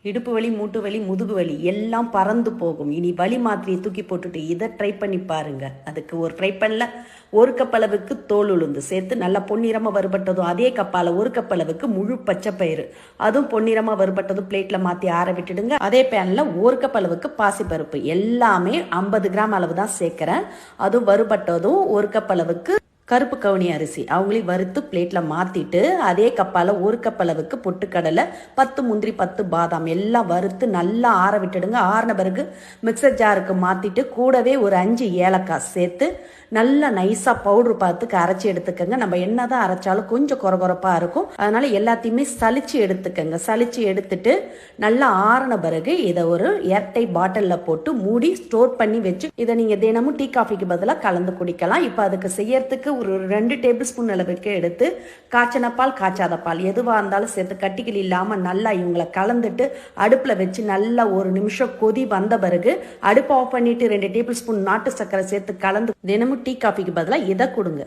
இடுப்பு வலி, மூட்டு வலி, முதுகு வலி எல்லாம் பறந்து போகும். இனி வலி மாத்திரையை தூக்கி போட்டுட்டு இதை ட்ரை பண்ணி பாருங்க. அதுக்கு ஒரு ஃப்ரை பண்ணல 1 கப் அளவுக்கு தோல் உளுந்து சேர்த்து நல்லா பொன்னிறமா வறுபட்டதும், அதே கப்பால 1 கப் அளவுக்கு முழு பச்சை பயிறு அதுவும் பொன்னிறமா வறுபட்டதும் பிளேட்ல மாத்தி ஆற விட்டுடுங்க. அதே பேன்ல 1 கப் அளவுக்கு பாசிப்பருப்பு எல்லாமே 50 கிராம் அளவு தான் சேர்க்கிறேன். அதுவும் வறுபட்டதும் 1 கப் அளவுக்கு கருப்பு கவுனி அரிசி அவங்களையும் வறுத்து பிளேட்ல மாத்திட்டு, அதே கப்பால 1 கப் அளவுக்கு பொட்டுக்கடலை, 10 முந்திரி, 10 பாதாம் எல்லாம் வறுத்து நல்லா ஆற விட்டுடுங்க. ஆறின பிறகு மிக்சர் ஜாருக்கு மாத்திட்டு கூடவே ஒரு 5 ஏலக்காய் சேர்த்து நல்லா நைஸா பவுடர் பார்த்துக்கு அரைச்சி எடுத்துக்கங்க. நம்ம என்னதான் அரைச்சாலும் கொஞ்சம் கொரகொரப்பா இருக்கும். அதனால எல்லாத்தையுமே சலிச்சு எடுத்துக்கங்க. சலிச்சு எடுத்துட்டு நல்லா ஆறின பிறகு இதை ஒரு ஏர்டை பாட்டில்ல போட்டு மூடி ஸ்டோர் பண்ணி வச்சு இதை நீங்க தினமும் டீ காஃபிக்கு பதிலாக கலந்து குடிக்கலாம். இப்போ அதுக்கு செய்யறதுக்கு ஒரு 2 டேபிள் ஸ்பூன் அளவுக்கு எடுத்து காய்ச்சன பால், காய்ச்சாத பால் எதுவாக இருந்தாலும் சேர்த்து கட்டிகள் இல்லாம நல்லா இவங்களை கலந்துட்டு அடுப்புல வச்சு நல்லா 1 நிமிஷம் கொதி வந்த பிறகு அடுப்பு ஆஃப் பண்ணிட்டு 2 டேபிள் ஸ்பூன் நாட்டு சர்க்கரை சேர்த்து கலந்து தினமும் டீ காஃபிக்கு பதிலாக இதை கொடுங்க.